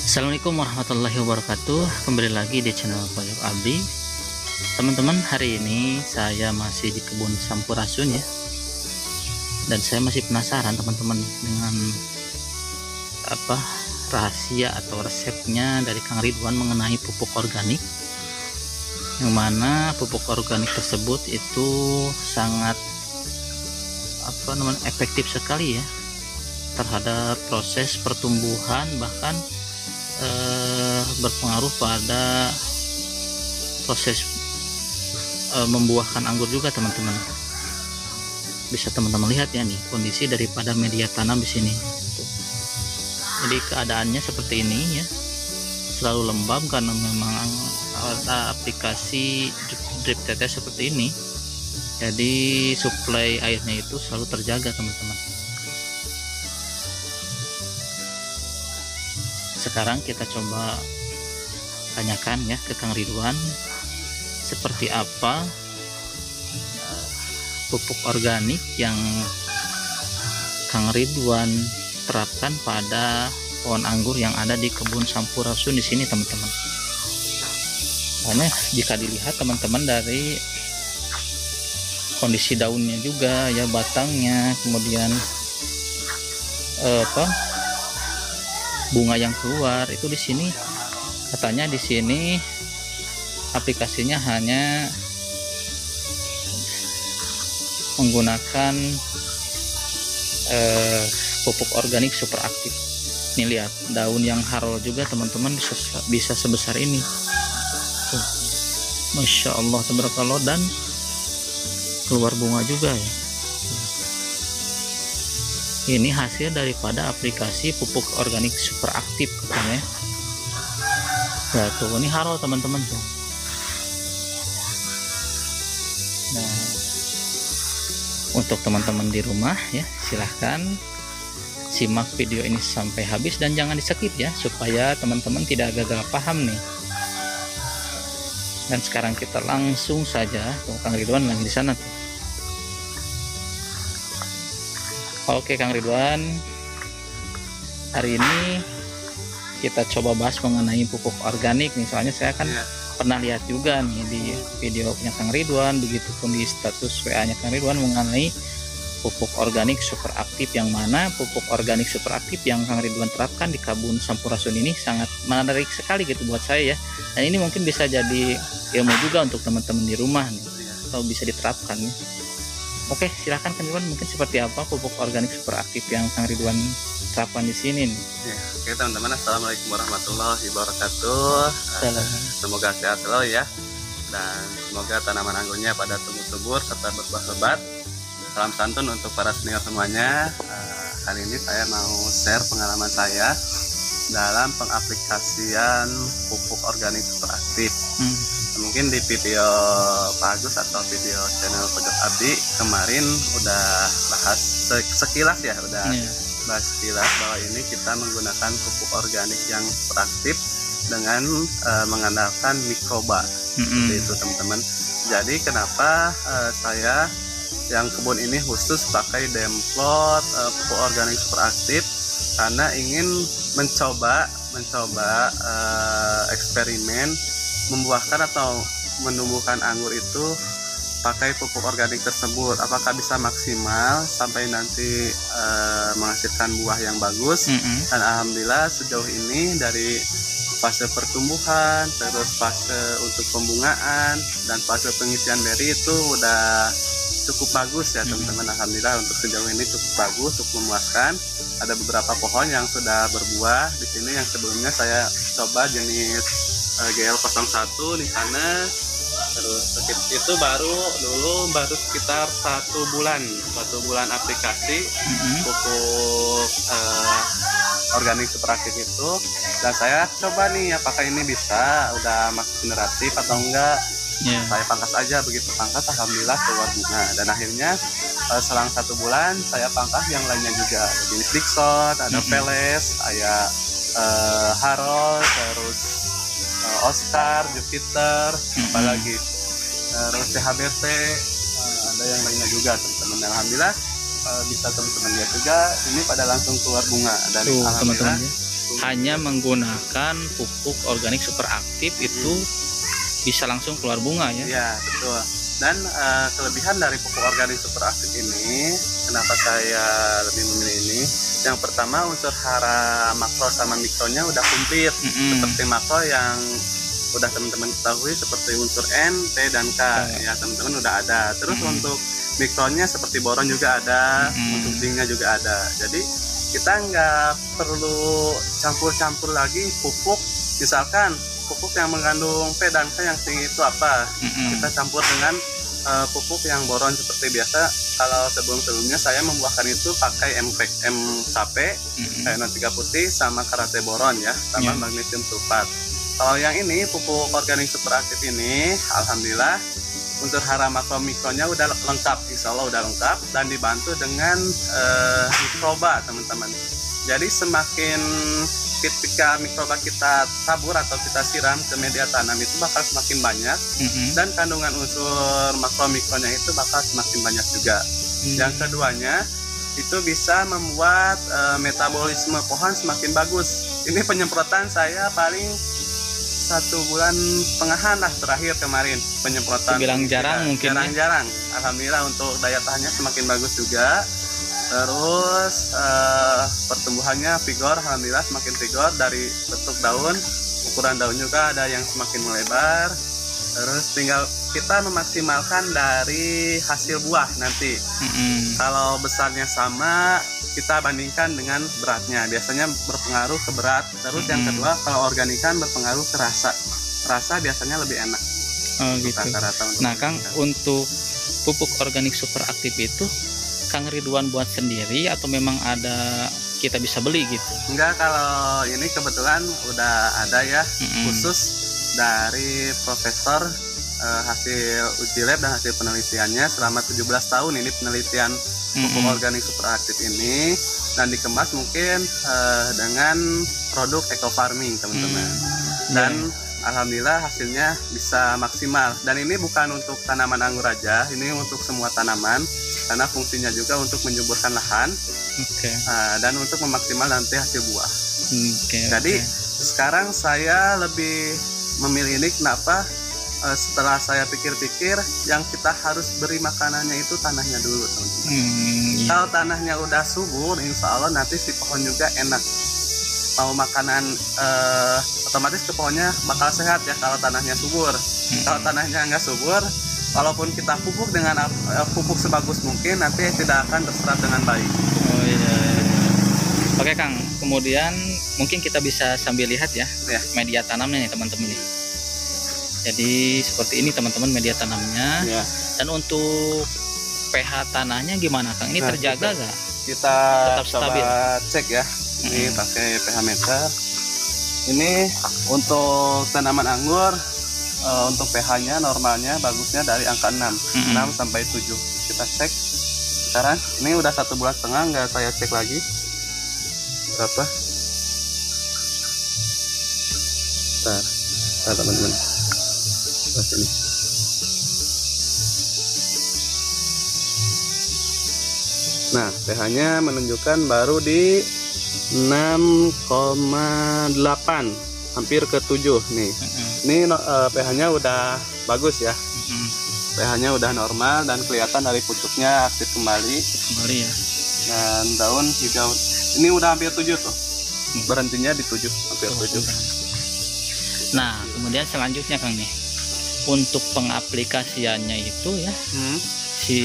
Assalamualaikum warahmatullahi wabarakatuh. Kembali lagi di channel Pojok Abdi. Teman-teman, hari ini saya masih di kebun Sampurasun ya. Dan saya masih penasaran teman-teman dengan rahasia atau resepnya dari Kang Ridwan mengenai pupuk organik. Yang mana pupuk organik tersebut itu sangat efektif sekali ya terhadap proses pertumbuhan, bahkan berpengaruh pada proses membuahkan anggur juga teman-teman. Bisa teman-teman lihat ya nih kondisi daripada media tanam di sini. Jadi keadaannya seperti ini ya, selalu lembab karena memang ada aplikasi drip tetes seperti ini. Jadi suplai airnya itu selalu terjaga teman-teman. Sekarang kita coba tanyakan ya ke Kang Ridwan seperti apa pupuk organik yang Kang Ridwan terapkan pada pohon anggur yang ada di kebun Sampurasun di sini teman-teman. Karena jika dilihat teman-teman dari kondisi daunnya juga ya, batangnya, kemudian bunga yang keluar itu di sini katanya di sini aplikasinya hanya menggunakan pupuk organik super aktif. Nih lihat daun yang harol juga teman-teman bisa sebesar ini. Tuh. Masya Allah tabarakallah, dan keluar bunga juga ya. Ini hasil daripada aplikasi pupuk organik super aktif katanya. Ya tuh, ini harol teman-teman tuh. Nah, untuk teman-teman di rumah ya, silahkan simak video ini sampai habis dan jangan di skip ya, supaya teman-teman tidak gagal paham nih. Dan sekarang kita langsung saja, tuh Kang Ridwan lagi di sana tuh. Oke Kang Ridwan, hari ini kita coba bahas mengenai pupuk organik nih. Soalnya saya kan pernah lihat juga nih di video punya Kang Ridwan, begitupun di status WA nya Kang Ridwan mengenai pupuk organik super aktif, yang mana pupuk organik super aktif yang Kang Ridwan terapkan di kebun Sampurasun ini sangat menarik sekali gitu buat saya ya. Dan ini mungkin bisa jadi ilmu juga untuk teman-teman di rumah nih, atau bisa diterapkan nih. Oke, silahkan Kang Ridwan, mungkin seperti apa pupuk organik super aktif yang Kang Ridwan terapkan di sini nih. Oke teman-teman, assalamualaikum warahmatullahi wabarakatuh. Semoga sehat selalu ya, dan semoga tanaman anggurnya pada tumbuh subur serta berbuah lebat. Salam santun untuk para senior semuanya. Kali ini saya mau share pengalaman saya dalam pengaplikasian pupuk organik super aktif. Mungkin di video Pak Agus atau video channel Pojok Abdi kemarin udah bahas sekilas ya, bahas sekilas bahwa ini kita menggunakan pupuk organik yang super aktif dengan mengandalkan mikroba. Seperti itu teman-teman. Jadi kenapa saya yang kebun ini khusus pakai Demplot pupuk organik super aktif, karena ingin mencoba eksperimen membuahkan atau menumbuhkan anggur itu pakai pupuk organik tersebut, apakah bisa maksimal sampai nanti menghasilkan buah yang bagus. Dan alhamdulillah sejauh ini dari fase pertumbuhan, terus fase untuk pembungaan, dan fase pengisian beri itu udah cukup bagus ya teman-teman. Alhamdulillah untuk sejauh ini cukup bagus, cukup memuaskan. Ada beberapa pohon yang sudah berbuah di sini, yang sebelumnya saya coba jenis GL01 di sana. Terus itu baru sekitar satu bulan aplikasi pupuk organik super aktif itu, dan saya coba nih apakah ini bisa udah masuk generatif atau enggak. Saya pangkas aja, begitu pangkas alhamdulillah keluar bunga, dan akhirnya selang 1 bulan saya pangkas yang lainnya juga, ada jenis Dixon, ada Veles, ada Harold, terus Oscar, Jupiter, apalagi terus CHBC, ada yang lainnya juga teman-teman. Alhamdulillah bisa teman-teman lihat juga ini pada langsung keluar bunga, dan alhamdulillah hanya menggunakan pupuk organik super aktif itu bisa langsung keluar bunga ya. Ya, betul. Dan kelebihan dari pupuk organik super aktif ini, kenapa saya lebih memilih ini? Yang pertama, unsur hara makro sama mikronya udah komplit. Seperti makro yang udah teman-teman ketahui seperti unsur N, P, dan K. Ya, teman-teman udah ada. Terus untuk mikronya seperti boron juga ada, untuk zincnya juga ada. Jadi kita nggak perlu campur-campur lagi pupuk. Misalkan pupuk yang mengandung P dan K yang tinggi itu apa? Kita campur dengan pupuk yang boron seperti biasa. Kalau sebelum-sebelumnya saya membuahkan itu pakai MKP, KN3 putih sama karate boron ya, sama magnesium sulfat. Kalau yang ini pupuk organik super aktif ini, alhamdulillah unsur hara makro mikronya udah lengkap, insya Allah udah lengkap, dan dibantu dengan mikroba teman-teman. Jadi semakin ketika mikroba kita tabur atau kita siram ke media tanam itu bakal semakin banyak, dan kandungan unsur makro mikronya itu bakal semakin banyak juga. Yang keduanya itu bisa membuat metabolisme pohon semakin bagus. Ini penyemprotan saya paling 1,5 bulan lah terakhir kemarin penyemprotan. Bilang jarang mungkin. Jarang-jarang. Alhamdulillah untuk daya tahannya semakin bagus juga. Terus pertumbuhannya vigor, alhamdulillah semakin vigor dari bentuk daun, ukuran daun juga ada yang semakin melebar. Terus tinggal kita memaksimalkan dari hasil buah nanti. Kalau besarnya sama, kita bandingkan dengan beratnya. Biasanya berpengaruh ke berat. Terus yang kedua, kalau organikan berpengaruh ke rasa. Rasa biasanya lebih enak. Oh gitu. Rata-rata nah Kang, untuk pupuk organik super aktif itu Kang Ridwan buat sendiri atau memang ada kita bisa beli gitu? Enggak, kalau ini kebetulan udah ada ya, khusus dari profesor, hasil uji lab dan hasil penelitiannya selama 17 tahun ini penelitian pupuk organik super aktif ini, dan dikemas mungkin dengan produk eco farming teman-teman. Dan alhamdulillah hasilnya bisa maksimal. Dan ini bukan untuk tanaman anggur aja, ini untuk semua tanaman karena fungsinya juga untuk menyuburkan lahan, dan untuk memaksimal nanti hasil buah. Jadi sekarang saya lebih memilih ini kenapa? Setelah saya pikir-pikir, yang kita harus beri makanannya itu tanahnya dulu teman-teman. Kalau tanahnya udah subur, insya Allah nanti si pohon juga enak. Mau makanan otomatis ke pohonnya bakal sehat ya kalau tanahnya subur. Kalau tanahnya nggak subur, walaupun kita pupuk dengan pupuk sebagus mungkin, nanti tidak akan terserap dengan baik. Oh iya. Oke Kang, kemudian mungkin kita bisa sambil lihat ya, media tanamnya nih teman-teman nih. Jadi seperti ini teman-teman media tanamnya. Dan untuk pH tanahnya gimana Kang? Ini terjaga nggak? Kita tetap stabil. Coba cek ya. Ini pakai pH meter. Ini untuk tanaman anggur, untuk pH-nya normalnya bagusnya dari angka 6 sampai 7. Kita cek sekarang. Ini udah 1,5 bulan, nggak saya cek lagi berapa. Bentar teman-teman. Sini. Nah, pH-nya menunjukkan baru di 6,8, hampir ke 7 nih. Ini pH-nya udah bagus ya. pH-nya udah normal dan kelihatan dari pucuknya aktif kembali ya. Dan daun hijau. Ini udah hampir 7 tuh. Berhentinya di 7, hampir 7. Nah, kemudian selanjutnya Kang nih, untuk pengaplikasiannya itu ya, si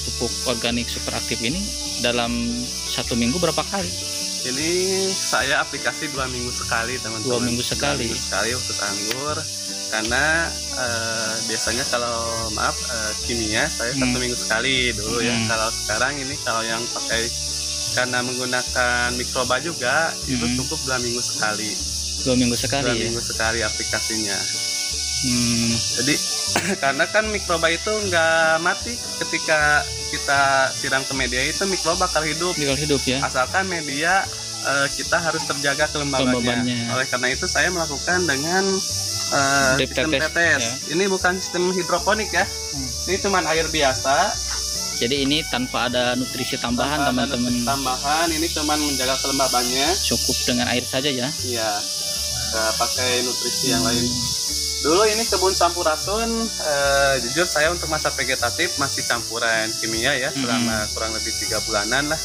pupuk organik super aktif ini dalam 1 minggu berapa kali? Ini saya aplikasi 2 minggu sekali teman-teman. 2 minggu sekali. 2 minggu sekali untuk anggur, karena biasanya kalau kimia saya 1 minggu sekali dulu ya. Kalau sekarang ini kalau yang pakai karena menggunakan mikroba juga itu cukup 2 minggu sekali. 2 minggu sekali. 2 minggu sekali aplikasinya. Jadi karena kan mikroba itu nggak mati ketika kita siram ke media, itu mikroba bakal hidup ya. Asalkan media kita harus terjaga kelembabannya. Oleh karena itu saya melakukan dengan sistem tetes. Ini bukan sistem hidroponik ya. Ini cuma air biasa. Jadi ini tanpa ada nutrisi tambahan Tanpa ada teman-teman. nutrisi tambahan, ini cuman menjaga kelembabannya. Cukup dengan air saja ya. Iya, nggak pakai nutrisi yang lain. Dulu ini kebun Sampurasun, jujur saya untuk masa vegetatif masih campuran kimia ya, selama kurang lebih 3 bulanan lah.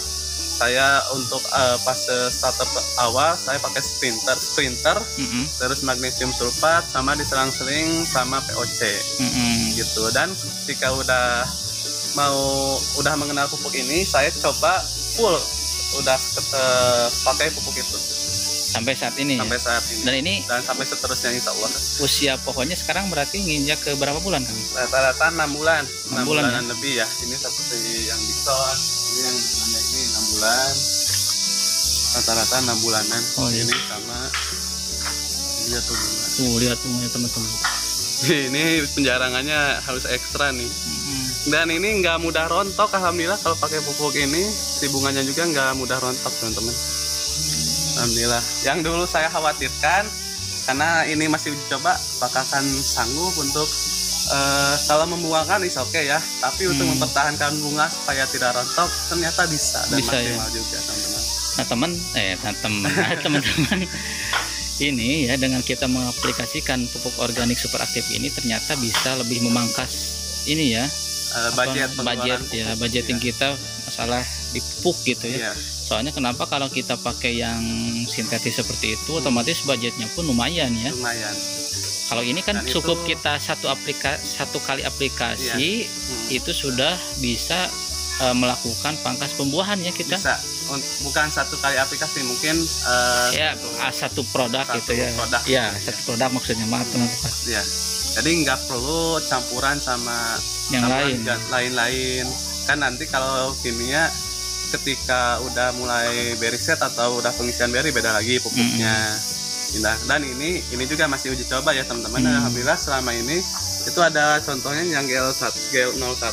Saya untuk fase starter awal saya pakai sprinter, terus magnesium sulfat sama diselang-seling sama POC gitu. Dan ketika udah mengenal pupuk ini, saya coba full udah pakai pupuk itu sampai saat ini. sampai ya? saat ini. Dan Sampai seterusnya insya Allah. usia pohonnya sekarang berarti nginjak ke berapa bulan kan? Rata-rata 6 bulan, 6 bulan bulanan lebih ya. Ini seperti yang bison, ini yang bulannya ini 6 bulan, rata-rata 6 bulanan. Oh, iya. Ini sama lihat tuh bunga. Tuh lihat bunganya teman-teman. Ini penjarangannya harus ekstra nih. Dan ini nggak mudah rontok, alhamdulillah. Kalau pakai pupuk ini si bunganya juga nggak mudah rontok teman-teman. Alhamdulillah. Yang dulu saya khawatirkan karena ini masih uji coba, apakah akan sanggup untuk kalau membuangkan is oke ya, tapi untuk mempertahankan bunga supaya tidak rontok ternyata bisa dan Bisa, maksimal ya. juga teman-teman. Nah teman-teman ini ya, dengan kita mengaplikasikan pupuk organik super aktif ini ternyata bisa lebih memangkas ini ya, budgeting kita masalah di pupuk gitu ya. Iya. Soalnya kenapa, kalau kita pakai yang sintetis seperti itu otomatis budgetnya pun lumayan ya. Lumayan. Kalau ini kan Dan cukup itu- kita satu kali aplikasi itu sudah bisa melakukan pangkas pembuahan ya kita. Bisa. Bukan satu kali aplikasi, mungkin Ya satu produk satu gitu ya. produk. Ya satu produk maksudnya, maaf teman-teman. ya. Jadi nggak perlu campuran sama Yang lain. lain-lain. Kan nanti kalau kimia ketika udah mulai beri set atau udah pengisian beri beda lagi pupuknya. Dan ini juga masih uji coba ya teman-teman. Alhamdulillah selama ini itu ada contohnya yang GL01.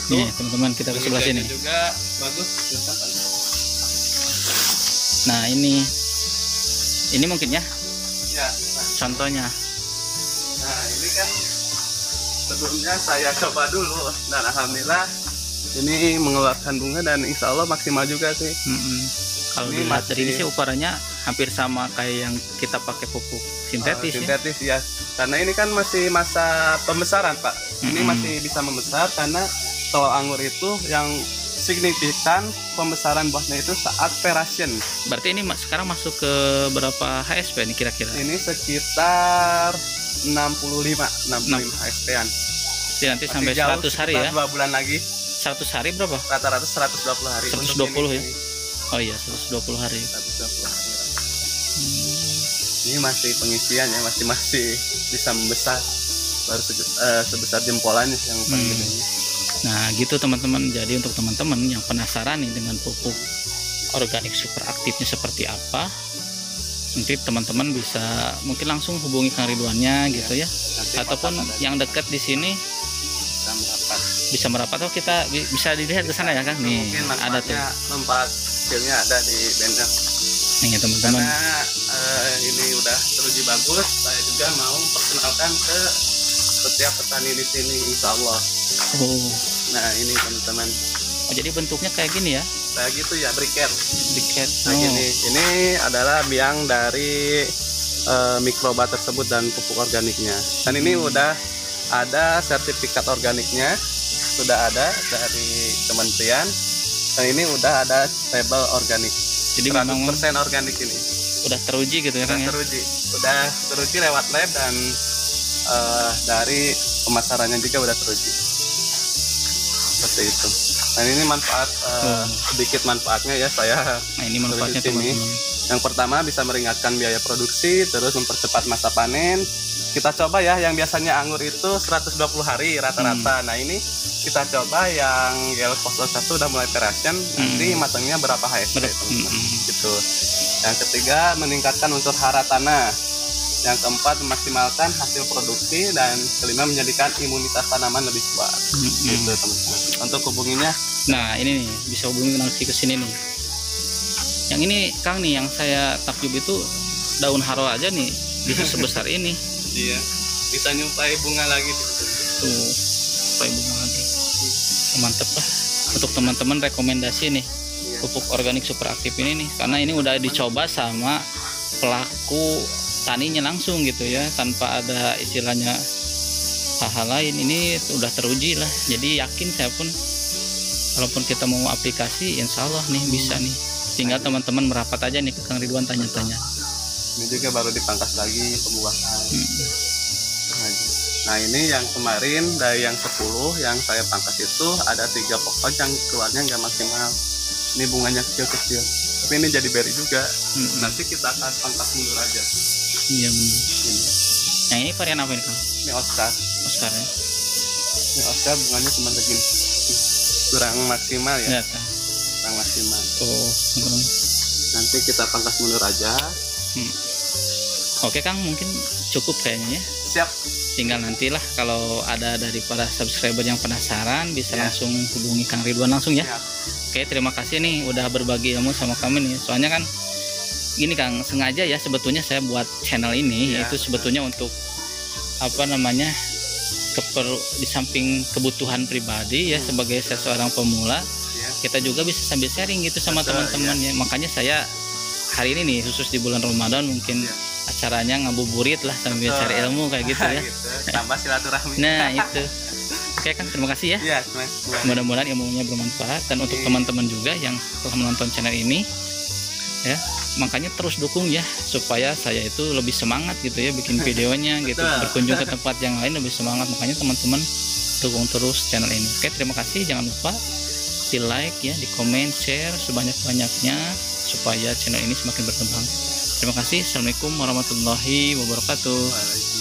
Nih teman-teman, kita ke sebelah sini. Penelitiannya juga bagus. Silakan, Pak. Nah ini mungkin ya Ya, contohnya. nah ini kan sebelumnya saya coba dulu dan alhamdulillah ini mengeluarkan bunga dan insya Allah maksimal juga sih. Kalau Ini dilihat dari ini masih- sih ukurannya hampir sama kayak yang kita pakai pupuk sintetis ya. Sintetis ya, karena ini kan masih masa pembesaran Pak. Ini masih bisa membesar karena kalau anggur itu yang signifikan pembesaran buahnya itu saat peration. Berarti ini sekarang masuk ke berapa HSP nih kira-kira? Ini sekitar 65 HSP-an. Jadi nanti sampai 100 hari ya. 2 bulan lagi 100 hari berapa? rata-rata 120 hari. 120 Untuk ya? Oh iya 120 hari. 120 hari. Ini masih pengisian ya, masih bisa membesar, baru sebesar jempolannya yang paling gedenya. Nah gitu teman-teman. Jadi untuk teman-teman yang penasaran nih dengan pupuk organik super aktifnya seperti apa, nanti teman-teman bisa mungkin langsung hubungi Kang Ridwannya gitu ya. Nanti Ataupun kontak ada yang dekat di sini bisa merapat. bisa merapat, atau kita bisa dilihat ke sana ya Kang. Nih Mungkin ada tuh. manfaat kecilnya ada di banner. Nih teman-teman. Karena ini udah teruji bagus, saya juga mau perkenalkan ke setiap petani di sini, insya Allah. Oh, Nah ini teman-teman, jadi bentuknya kayak gini ya, kayak gitu ya, briket. briket. Nah ini adalah biang dari mikroba tersebut dan pupuk organiknya. Dan ini udah ada sertifikat organiknya, sudah ada dari kementerian. Dan ini udah ada label organik. Jadi memang 100% organik ini. udah teruji gitu ya Kang ya. Udah teruji lewat lab dan dari pemasarannya juga udah teruji. Seperti itu. Dan ini manfaat sedikit manfaatnya ya saya. Nah ini manfaatnya Dari sini. teman-teman. Yang pertama bisa meringankan biaya produksi, terus mempercepat masa panen. Kita coba ya, yang biasanya anggur itu 120 hari rata-rata. Nah ini kita coba yang GL01 udah mulai peration, nanti matangnya berapa HSP teman-teman. Gitu. Yang ketiga meningkatkan unsur hara tanah. Yang keempat memaksimalkan hasil produksi, dan kelima menjadikan imunitas tanaman lebih kuat. Gitu teman-teman. Untuk hubunginya, Nah ini nih bisa hubungi langsung ke sini nih. Yang ini Kang nih, yang saya takjub itu daun haro aja nih bisa sebesar ini. iya, bisa nyuplai bunga lagi. Tuh, supaya bunga lagi. Mantep lah. untuk teman-teman rekomendasi nih Iya. pupuk organik super aktif ini nih, karena ini udah dicoba sama pelaku taninya langsung gitu ya, tanpa ada istilahnya hal-hal lain. Ini udah teruji lah, jadi yakin saya pun kalaupun kita mau aplikasi insya Allah nih bisa nih, tinggal teman-teman merapat aja nih ke Kang Ridwan tanya-tanya. Ini juga baru dipangkas lagi pembuahan. Nah ini yang kemarin dari yang 10 yang saya pangkas itu ada 3 pokok yang keluarnya nggak maksimal. Ini bunganya kecil-kecil, tapi ini jadi berry juga. Nanti kita akan pangkas mundur aja. Iya benar. Ini, Nah ini varian apa ini Kang? ini Oscar. Oscar ya? Ini Oscar bunganya cuma segini, kurang maksimal ya, Ya, Kang. kurang maksimal. Oh, Nanti kita pangkas mundur aja. oke Kang, mungkin cukup kayaknya ya. Siap. Tinggal nantilah kalau ada dari para subscriber yang penasaran bisa Ya. langsung hubungi Kang Ridwan langsung ya. Siap. Oke, terima kasih nih udah berbagi ilmu sama kami nih. Soalnya kan gini Kang, sengaja ya sebetulnya saya buat channel ini Ya, itu sebetulnya untuk apa namanya? Di samping kebutuhan pribadi ya sebagai seseorang pemula, Ya. kita juga bisa sambil sharing gitu sama Betul, teman-teman ya. Makanya saya hari ini nih khusus di bulan Ramadan mungkin Ya. acaranya ngabuburit lah sambil Betul. cari ilmu kayak gitu ya. Gitu. Tambah silaturahmi. Nah itu. Oke Kang, terima kasih ya. Iya, Mudah-mudahan ilmunya bermanfaat, dan untuk teman-teman juga yang telah menonton channel ini ya, makanya terus dukung ya supaya saya itu lebih semangat gitu ya bikin videonya gitu, Betul. berkunjung ke tempat yang lain lebih semangat. Makanya teman-teman dukung terus channel ini. Oke, terima kasih. Jangan lupa di like ya, di komen, share sebanyak-banyaknya supaya channel ini semakin berkembang. Terima kasih. Assalamualaikum warahmatullahi wabarakatuh. Waalaikumsalam.